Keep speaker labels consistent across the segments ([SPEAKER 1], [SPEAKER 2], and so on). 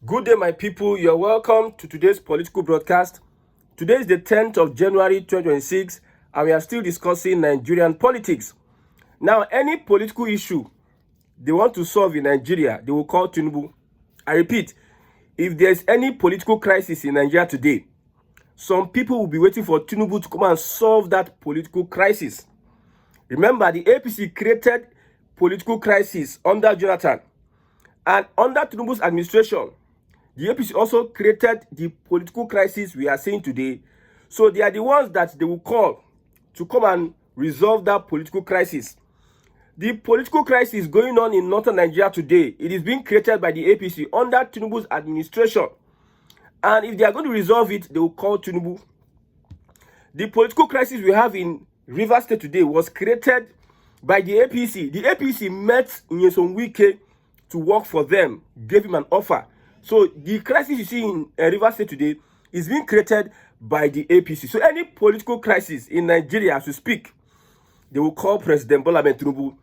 [SPEAKER 1] Good day, my people. You're welcome to today's political broadcast. Today is the 10th of January 2026, and we are still discussing Nigerian politics. Now, any political issue they want to solve in Nigeria, they will call Tinubu. I repeat, if there's any political crisis in Nigeria today, some people will be waiting for Tinubu to come and solve that political crisis. Remember, the APC created political crisis under Jonathan, and under Tinubu's administration, the APC also created the political crisis we are seeing today. So they are the ones that they will call to come and resolve that political crisis. The political crisis going on in northern Nigeria today, it is being created by the APC under Tinubu's administration. And if they are going to resolve it, they will call Tinubu. The political crisis we have in Rivers State today was created by the APC. The APC met Nyesom Wike to work for them, gave him an offer. So the crisis you see in Rivers State today is being created by the APC. So any political crisis in Nigeria, as we speak, they will call President Bola Tinubu.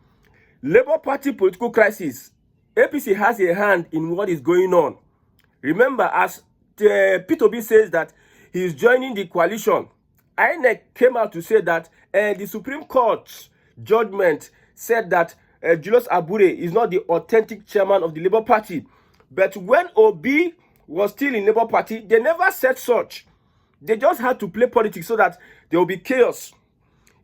[SPEAKER 1] Labour Party political crisis, APC has a hand in what is going on. Remember, as P2B says that he is joining the coalition, INEC came out to say that the Supreme Court judgment said that Julius Abure is not the authentic chairman of the Labour Party. But when Obi was still in Labour Party, they never said such. They just had to play politics so that there will be chaos.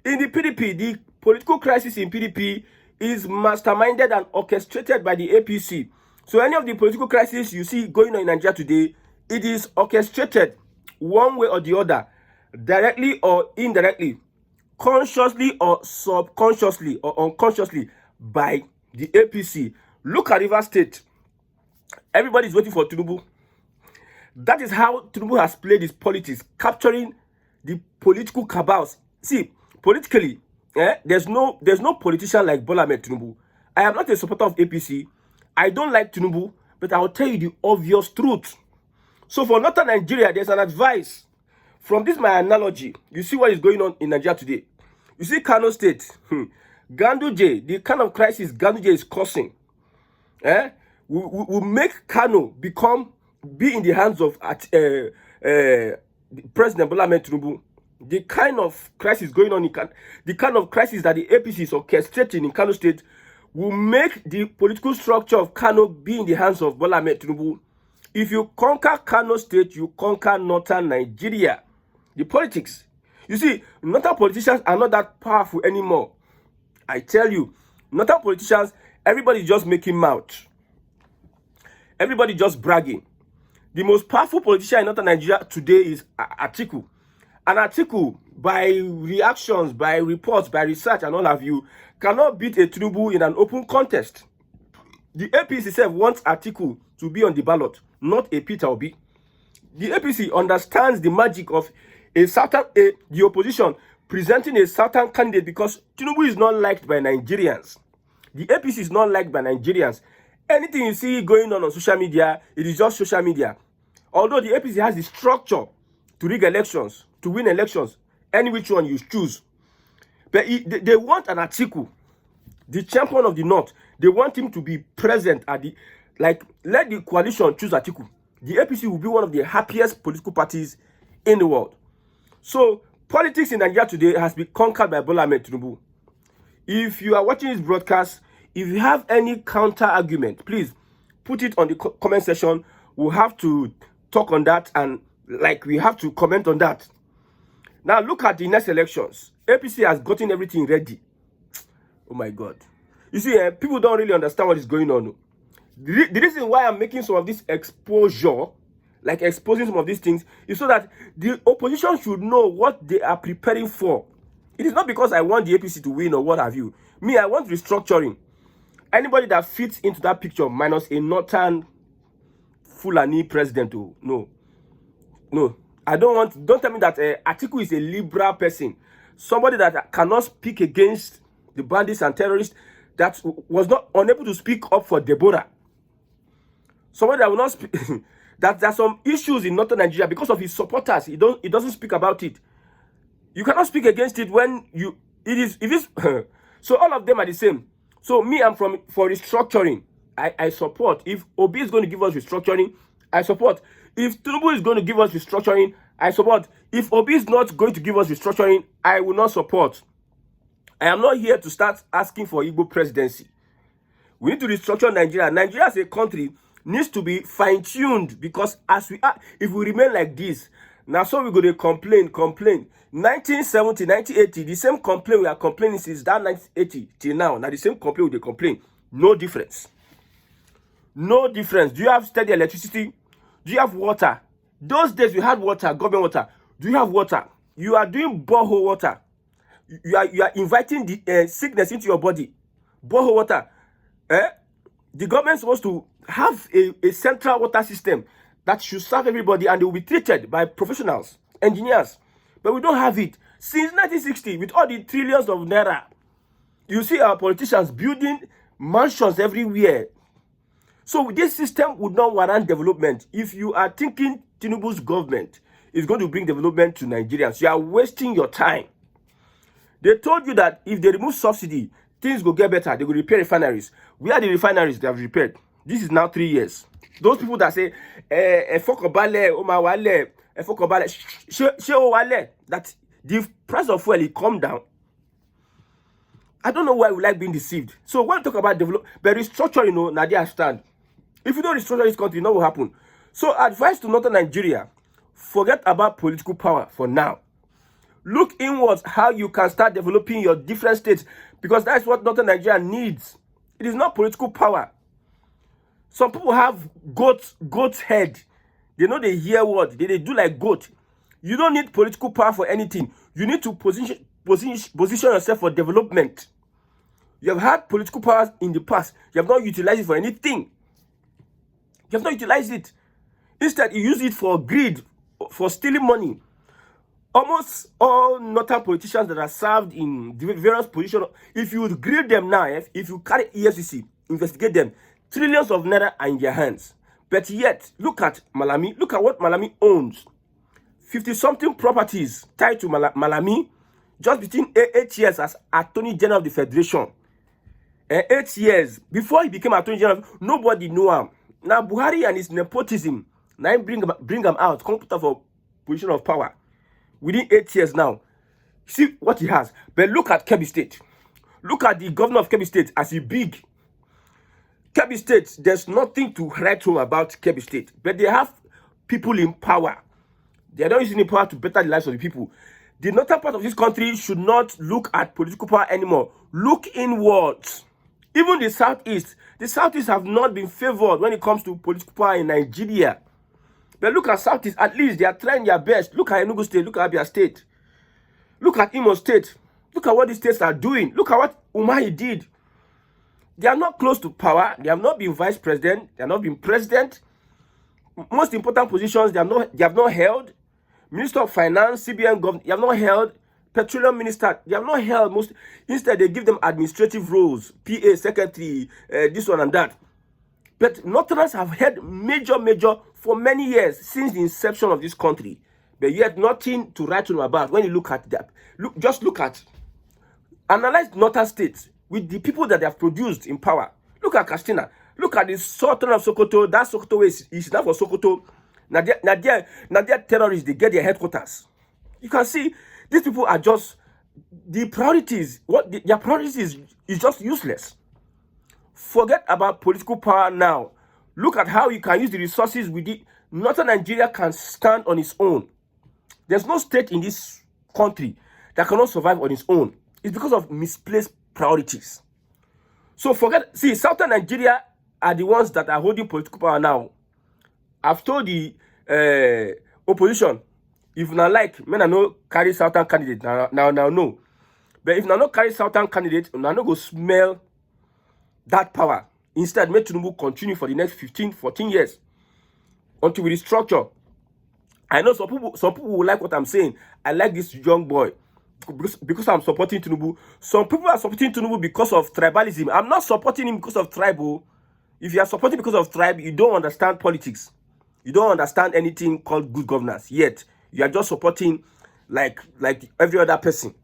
[SPEAKER 1] In the PDP, the political crisis in PDP is masterminded and orchestrated by the APC. So any of the political crises you see going on in Nigeria today, it is orchestrated one way or the other, directly or indirectly, consciously or subconsciously or unconsciously by the APC. Look at Rivers State. Everybody is waiting for Tinubu. That is how Tinubu has played his politics, capturing the political cabals. See, politically, there's no politician like Bola Tinubu. I am not a supporter of APC. I don't like Tinubu, but I will tell you the obvious truth. So for northern Nigeria, there's an advice. From this my analogy, you see what is going on in Nigeria today. You see Kano State, Ganduje, the kind of crisis Ganduje is causing, will make Kano be in the hands of President Bola Tinubu. The kind of crisis going on the kind of crisis that the APC is orchestrating in Kano State will make the political structure of Kano be in the hands of Bola Tinubu. If you conquer Kano State, you conquer northern Nigeria. The politics. You see, northern politicians are not that powerful anymore. I tell you, northern politicians, everybody just making mouth. Everybody just bragging. The most powerful politician in northern Nigeria today is Atiku. And Atiku, by reactions, by reports, by research and all of you, cannot beat a Tinubu in an open contest. The APC itself wants Atiku to be on the ballot, not a Peter Obi. The APC understands the magic of the opposition presenting a certain candidate because Tinubu is not liked by Nigerians. The APC is not liked by Nigerians. Anything you see going on social media, it is just social media. Although the APC has the structure to rig elections, to win elections, any which one you choose. But they want an Atiku, the champion of the North. They want him to be present at the, let the coalition choose Atiku. The APC will be one of the happiest political parties in the world. So, politics in Nigeria today has been conquered by Bola Tinubu. If you are watching this broadcast, if you have any counter argument, please put it on the comment section. We'll have to talk on that and we have to comment on that. Now look at the next elections. APC has gotten everything ready. Oh my God. You see, people don't really understand what is going on. The reason why I'm making some of this exposure, like exposing some of these things, is so that the opposition should know what they are preparing for. It is not because I want the APC to win or what have you. Me, I want restructuring. Anybody that fits into that picture minus a northern Fulani president, no. I don't tell me that Atiku is a liberal person. Somebody that cannot speak against the bandits and terrorists, that was not unable to speak up for Deborah. Somebody that will not speak, that there are some issues in northern Nigeria because of his supporters. He doesn't speak about it. You cannot speak against it when it is so all of them are the same. So me, I'm for restructuring. I support. If Obi is going to give us restructuring, I support. If Tinubu is going to give us restructuring, I support. If Obi is not going to give us restructuring, I will not support. I am not here to start asking for Igbo presidency. We need to restructure Nigeria. Nigeria as a country needs to be fine-tuned, because as we are, if we remain like this, now so we're going to complain. 1970, 1980, the same complaint we are complaining since that 1980 till now. Now the same complaint we complain. No difference. No difference. Do you have steady electricity? Do you have water? Those days we had water, government water. Do you have water? You are doing borehole water. You are inviting the sickness into your body. Borehole water. The government is supposed to have a central water system that should serve everybody, and they will be treated by professionals, engineers. But we don't have it. Since 1960, with all the trillions of naira, you see our politicians building mansions everywhere. So this system would not warrant development. If you are thinking Tinubu's government is going to bring development to Nigerians, you are wasting your time. They told you that if they remove subsidy, things will get better. They will repair refineries. Where are the refineries they have repaired? This is now 3 years. Those people that say, that the price of fuel will come down. I don't know why we like being deceived. So when we talk about development, but restructuring, Nadia stand. If you don't restructure this country, what will happen? So advice to Northern Nigeria, forget about political power for now. Look inwards how you can start developing your different states, because that's what Northern Nigeria needs. It is not political power. Some people have goat's head. They know they hear word. They do like goat. You don't need political power for anything. You need to position yourself for development. You have had political powers in the past. You have not utilized it for anything. You have not utilized it. Instead, you use it for greed, for stealing money. Almost all northern politicians that are served in various positions, if you would grill them now, if you carry EFCC, investigate them, trillions of naira are in their hands. But yet, look at Malami. Look at what Malami owns. 50-something properties tied to Malami, just between 8 years as Attorney General of the Federation. 8 years. Before he became Attorney General, nobody knew him. Now, Buhari and his nepotism, now bring him out, come put up for position of power. Within 8 years now, see what he has. But look at Kebbi State. Look at the governor of Kebbi State as he big. Kebbi State, there's nothing to write home about Kebbi State. But they have people in power. They are not using the power to better the lives of the people. The northern part of this country should not look at political power anymore. Look inwards. Even the southeast have not been favored when it comes to political power in Nigeria. But look at southeast, at least they are trying their best. Look at Enugu State, look at Abia State. Look at Imo State. Look at what these states are doing. Look at what Umahi did. They are not close to power. They have not been vice president. They have not been president. Most important positions they have not held. Minister of Finance, CBN governor, they have not held. Petroleum minister, they have not held most. Instead, they give them administrative roles, PA, secretary, this one and that. But Northerners have had major for many years since the inception of this country. But yet nothing to write home about when you look at that. Analyze Northern states with the people that they have produced in power. Look at Katsina. Look at the Sultan of Sokoto. That Sokoto is not for Sokoto. Now they're terrorists, they get their headquarters. You can see these people are just the priorities. Their priorities is just useless. Forget about political power now. Look at how you can use the resources with it. Northern Nigeria can stand on its own. There's no state in this country that cannot survive on its own. It's because of misplaced priorities. So see, Southern Nigeria are the ones that are holding political power now. I've told the opposition, if not like, men are no carry Southern candidate, now no. But if not carry Southern candidate, now no go smell that power. Instead, make Tinubu continue for the next 15, 14 years until we restructure. I know some people will like what I'm saying. I like this young boy because I'm supporting Tinubu. Some people are supporting Tinubu because of tribalism. I'm not supporting him because of tribal. If you are supporting because of tribe, you don't understand politics. You don't understand anything called good governance yet. You are just supporting like every other person.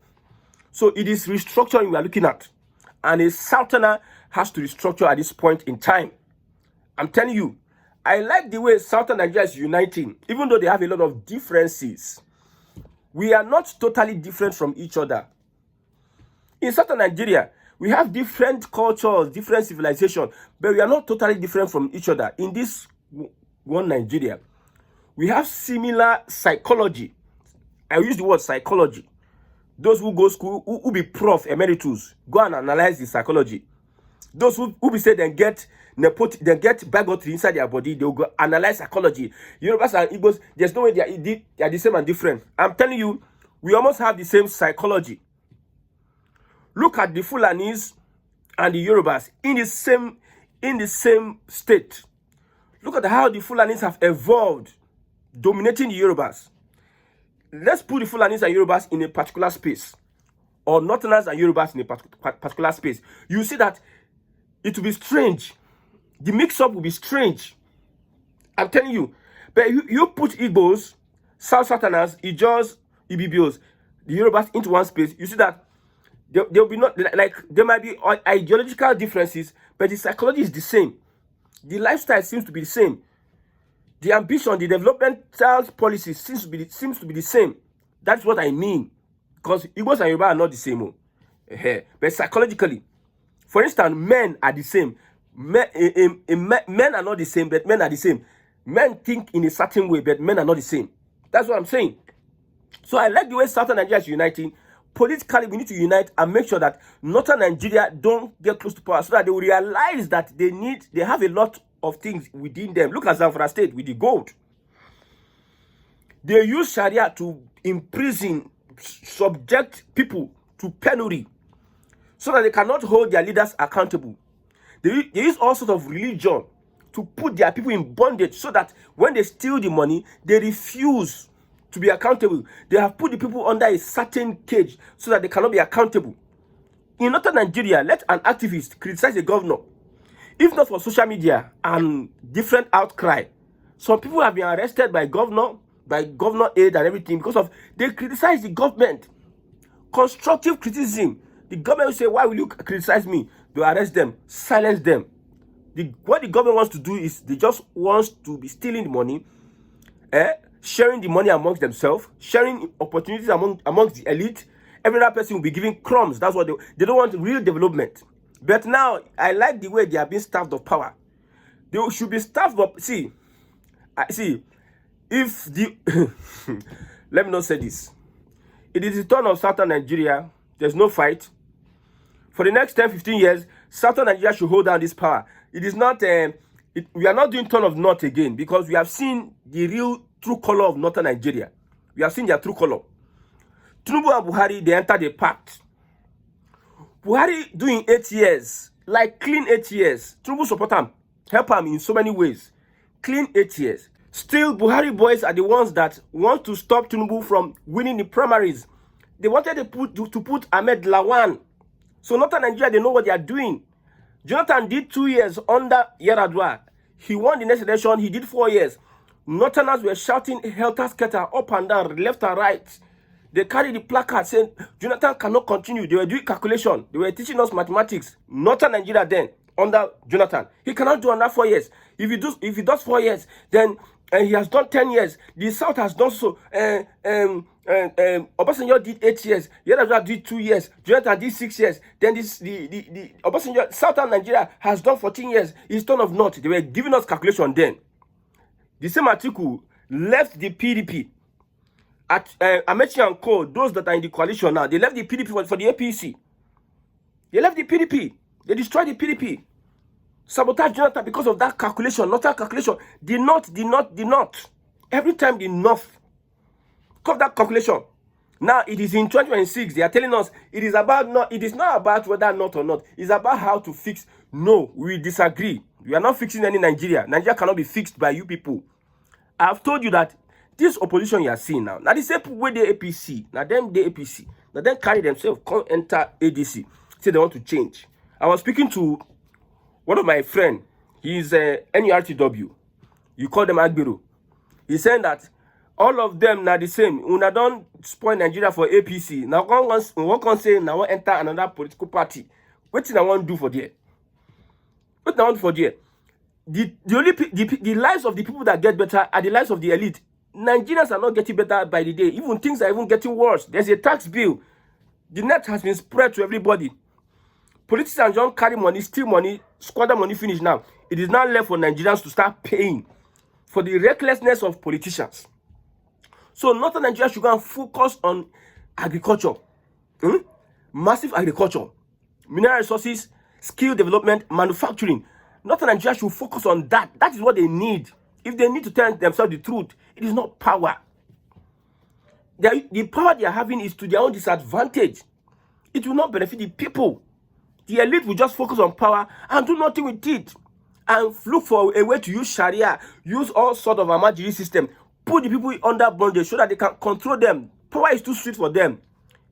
[SPEAKER 1] So it is restructuring we are looking at. And a Southerner has to restructure at this point in time. I'm telling you, I like the way Southern Nigeria is uniting, even though they have a lot of differences. We are not totally different from each other. In Southern Nigeria, we have different cultures, different civilization, but we are not totally different from each other. In this one Nigeria, we have similar psychology. I use the word psychology. Those who go school, who be prof emeritus, go and analyze the psychology. Those who be say they get bigotry inside their body, they'll go analyze psychology. Yorubas and Igbos, there's no way they are the same and different. I'm telling you, we almost have the same psychology. Look at the Fulanis and the Yorubas in the same state. Look at how the Fulanis have evolved, dominating the Yorubas. Let's put the Fulanis and Yorubas in a particular space, or Northerners and Yorubas in a particular space. You see that it will be strange. The mix-up will be strange. I'm telling you. But you put Igbos, Southerners, Ijos, Ibibios, the Yorubas into one space, you see that there will be not, like, there might be ideological differences, but the psychology is the same. The lifestyle seems to be the same. The ambition, the developmental policies seems to be the same. That's what I mean. Because Igbos and Yoruba are not the same. But psychologically, for instance, men are the same. Men are not the same, but men are the same. Men think in a certain way, but men are not the same. That's what I'm saying. So I like the way Southern Nigeria is uniting. Politically, we need to unite and make sure that Northern Nigeria don't get close to power, so that they will realize that they have a lot of things within them. Look at Zamfara State with the gold. They use Sharia to imprison, subject people to penury, so that they cannot hold their leaders accountable. They use all sorts of religion to put their people in bondage, so that when they steal the money, they refuse to be accountable. They have put the people under a certain cage so that they cannot be accountable. In Northern Nigeria, let an activist criticize a governor. If not for social media and different outcry, some people have been arrested by governor aid and everything because of they criticize the government. Constructive criticism. The government will say, why will you criticize me? They arrest them, silence them. What the government wants to do is they just want to be stealing the money, sharing the money amongst themselves, sharing opportunities amongst the elite. Every other person will be giving crumbs. That's what they don't want real development. But now, I like the way they are being starved of power. They should be starved of... See, if the... Let me not say this. It is the turn of Southern Nigeria. There's no fight. For the next 10, 15 years, Southern Nigeria should hold down this power. It is not... we are not doing turn of North again, because we have seen the real true color of Northern Nigeria. We have seen their true color. Tinubu and Buhari, they entered a pact. Buhari doing 8 years, like clean 8 years. Tinubu support him, help him in so many ways. Clean 8 years. Still, Buhari boys are the ones that want to stop Tinubu from winning the primaries. They wanted to put Ahmed Lawan. So Northern Nigeria, they know what they are doing. Jonathan did 2 years under Yaradua. He won the next election, he did 4 years. Northerners were shouting helter-skelter up and down, left and right. They carried the placard saying, Jonathan cannot continue. They were doing calculation. They were teaching us mathematics. Northern Nigeria then, under Jonathan. He cannot do another 4 years. If he does 4 years, then he has done 10 years. The South has done so. Obasanjo did 8 years. Yaradua did 2 years. Jonathan did 6 years. Then the Obasanjo, Southern Nigeria has done 14 years. It's turn of North. They were giving us calculation then. The same article left the PDP. Amechi and Co, those that are in the coalition now, they left the PDP for the APC. They left the PDP. They destroyed the PDP. Sabotage Jonathan because of that calculation, not that calculation. The North. Every time the North cut that calculation. Now it is in 2026. They are telling us it is not about whether North or not. It's about how to fix. No, we disagree. We are not fixing any Nigeria. Nigeria cannot be fixed by you people. I've told you that this opposition you are seeing now the same way the APC, now them the APC, now them carry themselves, come enter ADC, say they want to change. I was speaking to one of my friend. He's NURTW. You call them Agbero. He's saying that all of them now the same. Una don't spoil Nigeria for APC. Now one can say now enter another political party. What did I want to do for there? What I want for there? the lives of the people that get better are the lives of the elite. Nigerians are not getting better by the day. Even things are even getting worse. There's a tax bill. The net has been spread to everybody. Politicians don't carry money, steal money, squander money, finish now. It is now left for Nigerians to start paying for the recklessness of politicians. So Northern Nigeria should go and focus on agriculture. Massive agriculture, mineral resources, skill development, manufacturing. Northern Nigeria should focus on that. That is what they need. If they need to tell themselves the truth, it is not power. The power they are having is to their own disadvantage. It will not benefit the people. The elite will just focus on power and do nothing with it. And look for a way to use Sharia, use all sort of Amajiri system, put the people under bondage so that they can control them. Power is too sweet for them.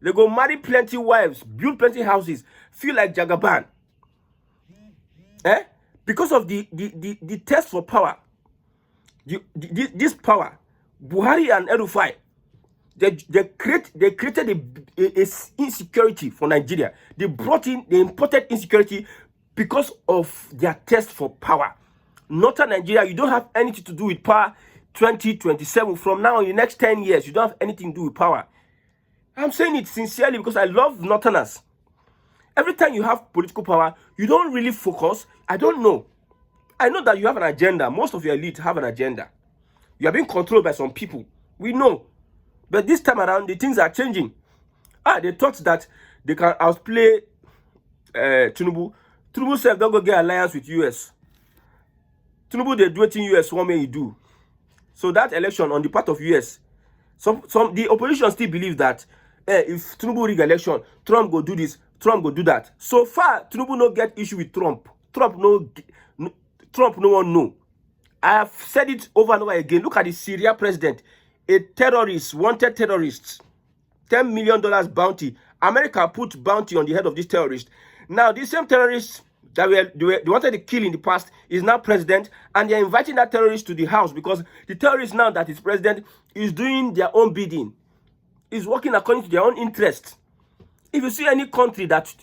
[SPEAKER 1] They go marry plenty wives, build plenty houses, feel like Jagaban. Because of the test for power. This power, Buhari and El-Rufai, they created a insecurity for Nigeria. They imported insecurity because of their test for power. Northern Nigeria, you don't have anything to do with power 2027. From now in the next 10 years, you don't have anything to do with power. I'm saying it sincerely because I love Northerners. Every time you have political power, you don't really focus. I don't know. I know that you have an agenda. Most of your elite have an agenda. You are being controlled by some people. We know. But this time around, the things are changing. They thought that they can outplay Tinubu. Tinubu said, don't go get alliance with US. Tinubu, they do it in US, what may he do? So that election on the part of US, the opposition still believe that if Tinubu rig election, Trump go do this, Trump go do that. So far, Tinubu no get issue with Trump. Trump no one know. I have said it over and over again. Look at the Syria president, a terrorist, wanted terrorist, $10 million bounty. America put bounty on the head of this terrorist. Now, this same terrorist that they wanted to kill in the past is now president, and they're inviting that terrorist to the house because the terrorist now that is president is doing their own bidding, is working according to their own interest. If you see any country that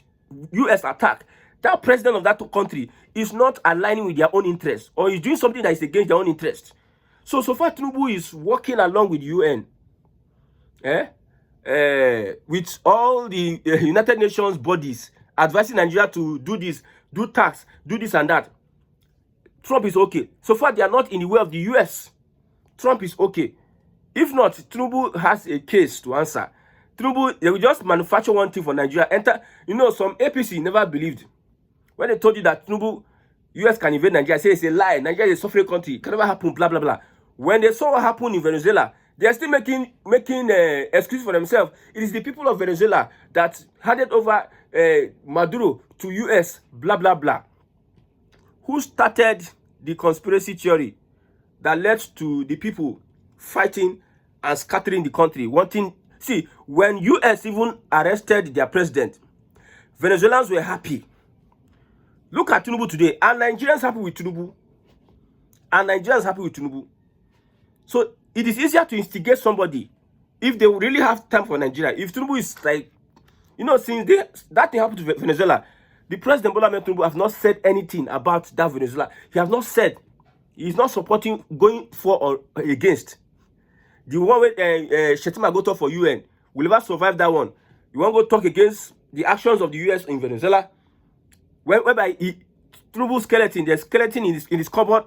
[SPEAKER 1] US attack, that president of that country is not aligning with their own interest or is doing something that is against their own interest. So far, Tinubu is working along with UN, with all the United Nations bodies, advising Nigeria to do this, do tax, do this and that. Trump is okay. So far, they are not in the way of the US. Trump is okay. If not, Tinubu has a case to answer. Tinubu, they will just manufacture one thing for Nigeria. Some APC never believed. When they told you that Tinubu, US can invade Nigeria, say it's a lie. Nigeria is a suffering country. It can never happen, blah, blah, blah. When they saw what happened in Venezuela, they are still making excuses for themselves. It is the people of Venezuela that handed over Maduro to US, blah, blah, blah. Who started the conspiracy theory that led to the people fighting and scattering the country? See, when US even arrested their president, Venezuelans were happy. Look at Tinubu today. Are Nigerians happy with Tinubu? So it is easier to instigate somebody if they really have time for Nigeria. If Tinubu is like, since that thing happened to Venezuela, the president Bola Ahmed Tinubu have not said anything about that Venezuela. He has not said. He is not supporting going for or against. The one with Shetima go talk for UN will never survive that one. You want to go talk against the actions of the US in Venezuela? Whereby Tinubu skeleton, there's skeleton in his cupboard.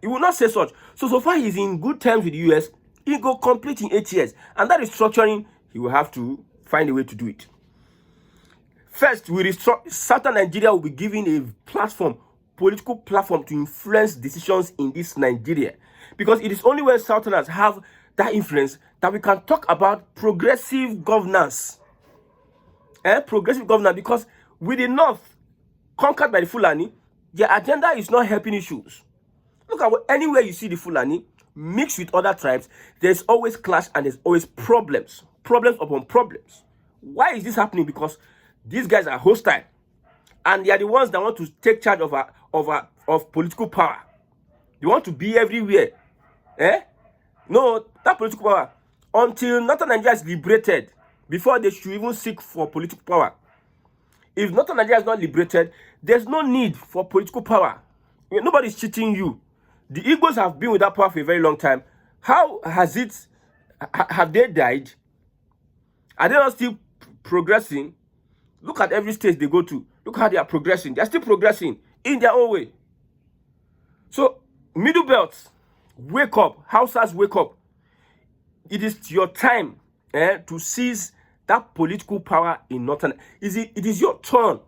[SPEAKER 1] He will not say such. So far he's in good terms with the US. He go complete in 8 years. And that restructuring, he will have to find a way to do it. First, Southern Nigeria will be given a platform, political platform to influence decisions in this Nigeria. Because it is only when Southerners have that influence that we can talk about progressive governance. Progressive governance, because with the North conquered by the Fulani, their agenda is not helping issues. Look at anywhere you see the Fulani mixed with other tribes, there's always clash and there's always problems. Problems upon problems. Why is this happening? Because these guys are hostile. And they are the ones that want to take charge of political power. They want to be everywhere. No, that political power, until Northern Nigeria is liberated, before they should even seek for political power. If Northern Nigeria is not liberated, there's no need for political power. Nobody's cheating you. The Igbos have been with that power for a very long time. How has it, have they died? Are they not still progressing? Look at every stage they go to. Look how they are progressing. They are still progressing in their own way. So, Middle Belt, wake up. Hausas, wake up. It is your time to seize that political power in Northern. It is your turn.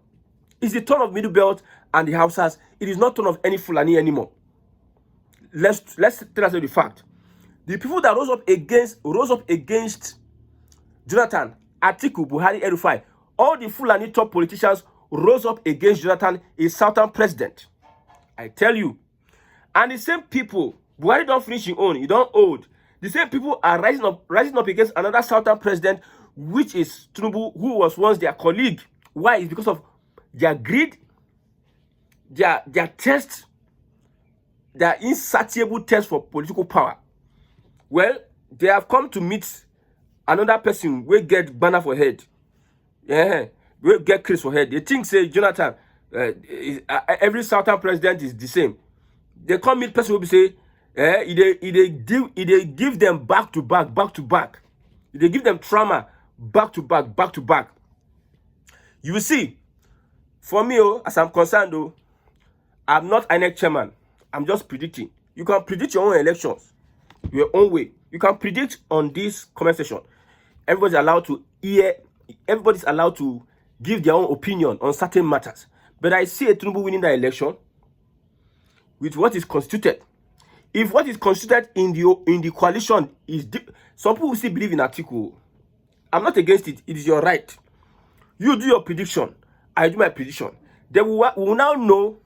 [SPEAKER 1] It's the turn of Middle Belt and the Hausas. It is not turn of any Fulani anymore. Let's tell us the fact. The people that rose up against Jonathan, Atiku, Buhari, El-Rufai, all the Fulani top politicians rose up against Jonathan, a Southern president. I tell you. And the same people, Buhari don't finish your own, you don't old. The same people are rising up against another Southern president, which is Tinubu, who was once their colleague. Why? It's because of their greed, their test, their insatiable test for political power. Well, they have come to meet another person will get banner for head. Yeah, will get Chris for head. They think say Jonathan, every Southern president is the same. They come meet person will be say, they give them back to back. They give them trauma back to back. You will see. For me, as I'm concerned, I'm not INEC chairman. I'm just predicting. You can predict your own elections, your own way. You can predict on this comment section. Everybody's allowed to hear. Everybody's allowed to give their own opinion on certain matters. But I see a Tinubu winning the election with what is constituted. If what is constituted in the coalition is some people still believe in Atiku. I'm not against it. It is your right. You do your prediction. I do my prediction. Then we will now know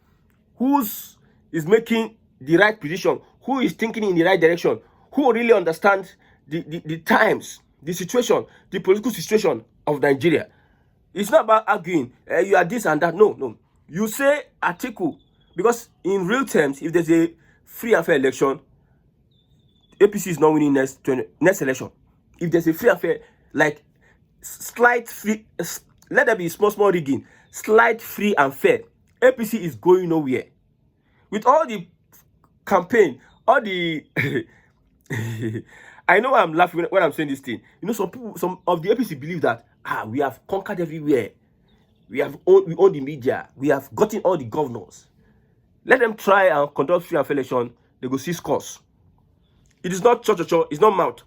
[SPEAKER 1] who is making the right prediction, who is thinking in the right direction, who really understands the times, the situation, the political situation of Nigeria. It's not about arguing, you are this and that. No. You say Atiku, because in real terms, if there's a free and fair election, APC is not winning next election. If there's a free and fair, like slight free, let there be small rigging, slight free and fair, APC is going nowhere. With all the campaign, all the I know I'm laughing when I'm saying this thing. You know, some of the APC believe that we have conquered everywhere. We own the media. We have gotten all the governors. Let them try and conduct free and fair election. They go see scores. It is not cho. It's not mouth.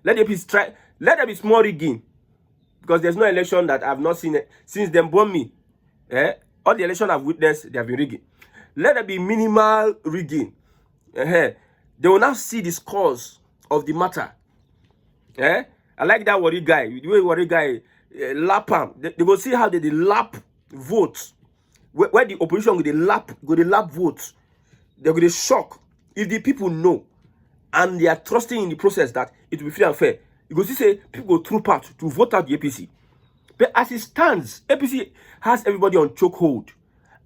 [SPEAKER 1] Let the APC try. Let there be small rigging, because there's no election that I've not seen it since them born me. All the election I've witnessed, they have been rigging. Let there be minimal rigging. They will now see the scores of the matter. I like that worry guy. The way worry guy lap him. They will see how they lap votes. Where the opposition go they lap votes. They're going to shock. If the people know and they are trusting in the process that it will be free and fair, you go see say people go troop out to vote out the APC. But as it stands, APC has everybody on chokehold.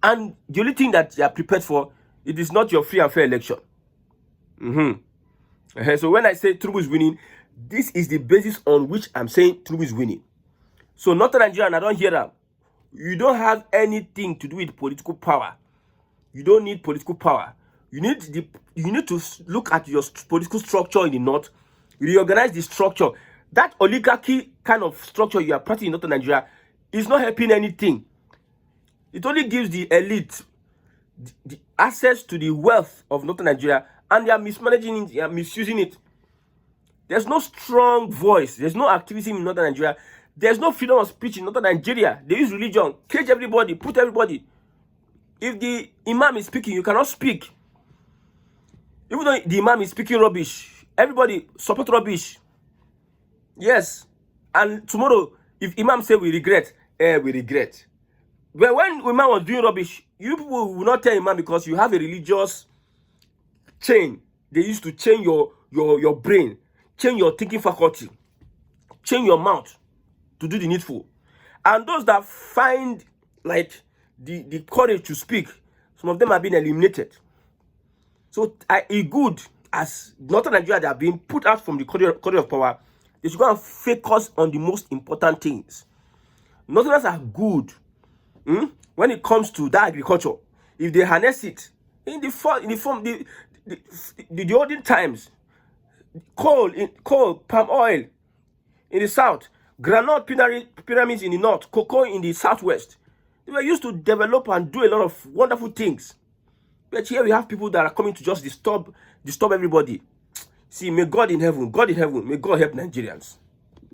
[SPEAKER 1] And the only thing that they are prepared for, it is not your free and fair election. So when I say Tinubu is winning, this is the basis on which I'm saying Tinubu is winning. So Northern Nigeria, and I don't hear that. You don't have anything to do with political power. You don't need political power. You need to look at your political structure in the north, reorganize the structure. That oligarchy kind of structure you are practicing in Northern Nigeria is not helping anything. It only gives the elite the access to the wealth of Northern Nigeria, and they are mismanaging it, they are misusing it. There's no strong voice. There's no activism in Northern Nigeria. There's no freedom of speech in Northern Nigeria. They use religion, cage everybody, put everybody. If the imam is speaking, you cannot speak. Even though the imam is speaking rubbish, everybody support rubbish. Yes. And tomorrow, if imam say we regret, we regret. But when imam was doing rubbish, you people will not tell imam, because you have a religious chain. They used to chain your brain, chain your thinking faculty, chain your mouth to do the needful. And those that find like the courage to speak, some of them have been eliminated. So it's good as Northern Nigeria, they are being put out from the corridor of power. They should go and focus on the most important things. Northerners are good when it comes to that agriculture. If they harness it, in the form the olden times, coal, palm oil in the south, granite pyramids in the north, cocoa in the southwest. They were used to develop and do a lot of wonderful things. But here we have people that are coming to just disturb everybody. See, may God in heaven, may God help Nigerians.